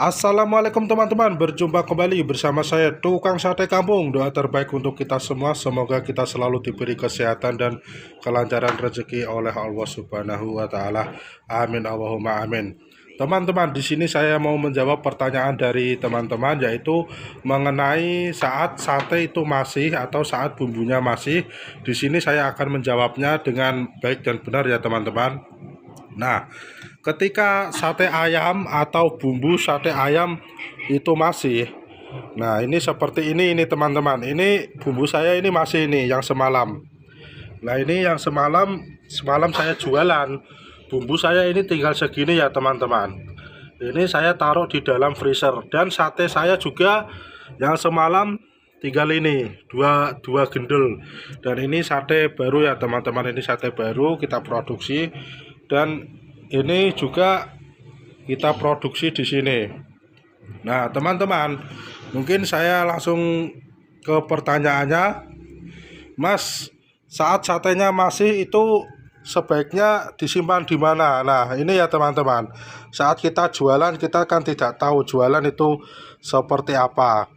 Assalamualaikum teman-teman, berjumpa kembali bersama saya Tukang Sate Kampung. Doa terbaik untuk kita semua, semoga kita selalu diberi kesehatan dan kelancaran rezeki oleh Allah Subhanahu wa taala. Amin Allahumma amin. Teman-teman, di sini saya mau menjawab pertanyaan dari teman-teman, yaitu mengenai saat sate itu masih atau saat bumbunya masih. Di sini saya akan menjawabnya dengan baik dan benar ya teman-teman. Nah, ketika sate ayam atau bumbu sate ayam itu masih, nah ini seperti ini teman-teman. Ini bumbu saya ini masih ini yang semalam. Nah ini yang semalam saya jualan. Bumbu saya ini tinggal segini ya teman-teman. Ini saya taruh di dalam freezer, dan sate saya juga yang semalam tinggal ini dua gendel. Dan ini sate baru ya teman-teman. Ini sate baru kita produksi, dan ini juga kita produksi di sini. Nah, teman-teman, mungkin saya langsung ke pertanyaannya. Mas, saat satenya masih itu sebaiknya disimpan di mana? Nah, ini ya teman-teman. Saat kita jualan, kita kan tidak tahu jualan itu seperti apa.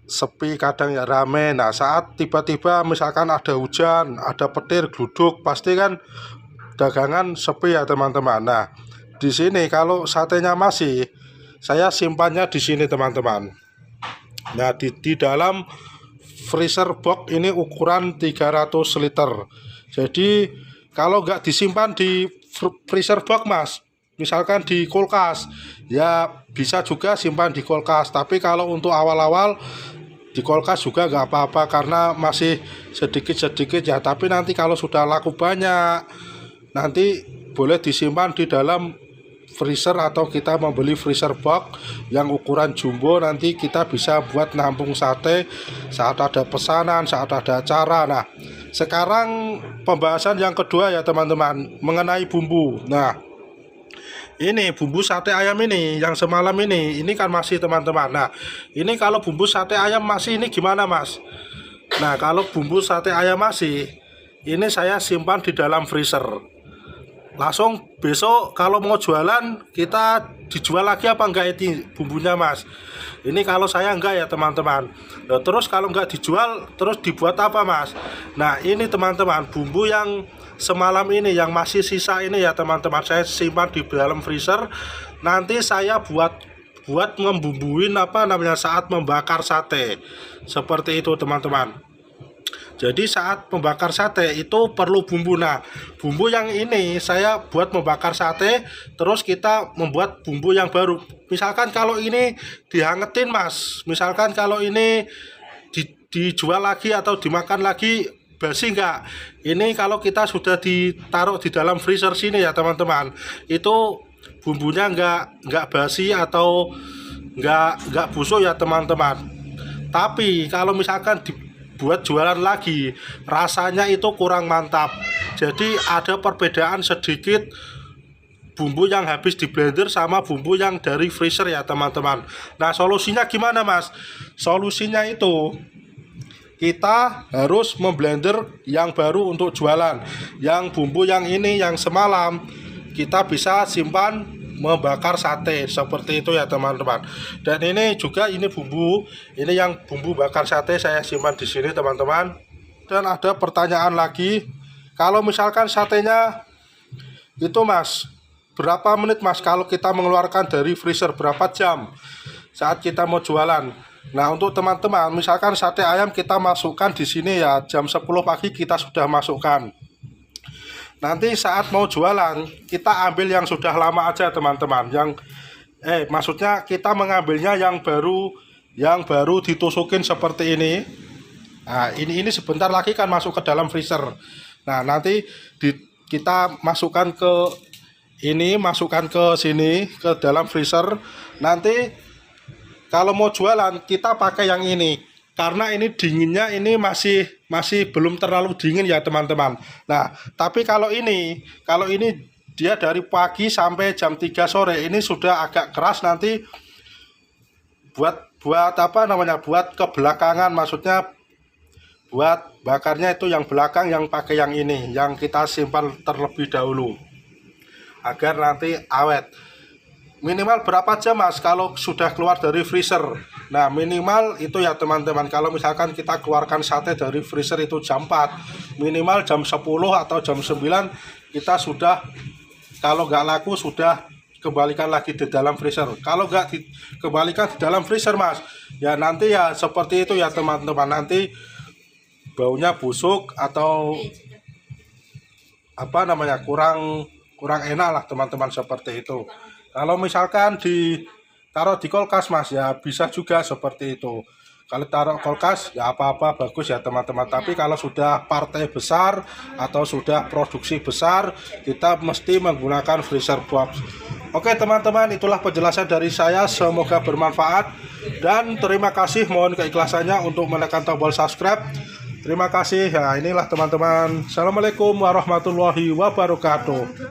Sepi kadang ya rame. Nah, saat tiba-tiba misalkan ada hujan, ada petir, gluduk, pasti kan dagangan sepi ya teman-teman. Nah, di sini kalau satenya masih, saya simpannya di sini teman-teman. Nah, di dalam freezer box ini ukuran 300 liter. Jadi kalau nggak disimpan di freezer box mas, misalkan di kulkas, ya bisa juga simpan di kulkas. Tapi kalau untuk awal-awal di kulkas juga nggak apa-apa karena masih sedikit-sedikit ya. Tapi nanti kalau sudah laku banyak, nanti boleh disimpan di dalam freezer, atau kita membeli freezer box yang ukuran jumbo. Nanti kita bisa buat nampung sate saat ada pesanan, saat ada acara. Nah, sekarang pembahasan yang kedua ya teman-teman, mengenai bumbu. Nah, ini bumbu sate ayam ini yang semalam ini kan masih teman-teman. Nah, ini kalau bumbu sate ayam masih ini gimana mas? Nah, kalau bumbu sate ayam masih, ini saya simpan di dalam freezer. Langsung besok kalau mau jualan, kita dijual lagi apa enggak ini bumbunya mas? Ini kalau saya enggak ya teman-teman. Nah, terus kalau enggak dijual, terus dibuat apa mas? Nah ini teman-teman, bumbu yang semalam ini yang masih sisa ini ya teman-teman, saya simpan di dalam freezer. Nanti saya buat ngebumbuin apa namanya saat membakar sate. Seperti itu teman-teman. Jadi saat membakar sate itu perlu bumbu. Nah, bumbu yang ini saya buat membakar sate, terus kita membuat bumbu yang baru. Misalkan kalau ini dihangetin mas, misalkan kalau ini dijual lagi atau dimakan lagi, basi enggak? Ini kalau kita sudah ditaruh di dalam freezer sini ya teman-teman, itu bumbunya enggak basi atau enggak busuk ya teman-teman. Tapi kalau misalkan buat jualan lagi, rasanya itu kurang mantap. Jadi ada perbedaan sedikit bumbu yang habis di blender sama bumbu yang dari freezer ya teman-teman. Nah, solusinya gimana mas? Solusinya itu kita harus memblender yang baru untuk jualan. Yang bumbu yang ini yang semalam kita bisa simpan membakar sate, seperti itu ya teman-teman. Dan ini juga ini bumbu, ini yang bumbu bakar sate saya simpan di sini teman-teman. Dan ada pertanyaan lagi, kalau misalkan satenya itu mas, berapa menit mas kalau kita mengeluarkan dari freezer, berapa jam saat kita mau jualan? Nah, untuk teman-teman, misalkan sate ayam kita masukkan di sini ya jam 10 pagi kita sudah masukkan. Nanti saat mau jualan, kita ambil yang sudah lama aja teman-teman. Maksudnya kita mengambilnya yang baru ditusukin seperti ini. Nah, ini sebentar lagi kan masuk ke dalam freezer. Nah, nanti kita masukkan masukkan ke sini, ke dalam freezer. Nanti kalau mau jualan, kita pakai yang ini. Karena ini dinginnya ini masih belum terlalu dingin ya teman-teman. Nah, tapi kalau ini dia dari pagi sampai jam 3 sore, ini sudah agak keras. Nanti buat apa namanya, buat kebelakangan, maksudnya buat bakarnya itu yang belakang, yang pakai yang ini, yang kita simpan terlebih dahulu agar nanti awet. minimal berapa jam mas kalau sudah keluar dari freezer? Nah minimal itu ya teman-teman, kalau misalkan kita keluarkan sate dari freezer itu jam 4, minimal jam 10 atau jam 9 kita sudah, kalau nggak laku sudah kembalikan lagi di dalam freezer. Kalau nggak dikembalikan di dalam freezer mas, ya nanti ya seperti itu ya teman-teman, nanti baunya busuk atau apa namanya, kurang enak lah teman-teman, seperti itu. Kalau misalkan ditaruh di kulkas mas, ya bisa juga seperti itu. Kalau taruh kulkas ya apa-apa, bagus ya teman-teman. Tapi kalau sudah partai besar atau sudah produksi besar, kita mesti menggunakan freezer box. Oke teman-teman, itulah penjelasan dari saya, semoga bermanfaat. Dan terima kasih, mohon keikhlasannya untuk menekan tombol subscribe. Terima kasih. Ya inilah teman-teman. Assalamualaikum warahmatullahi wabarakatuh.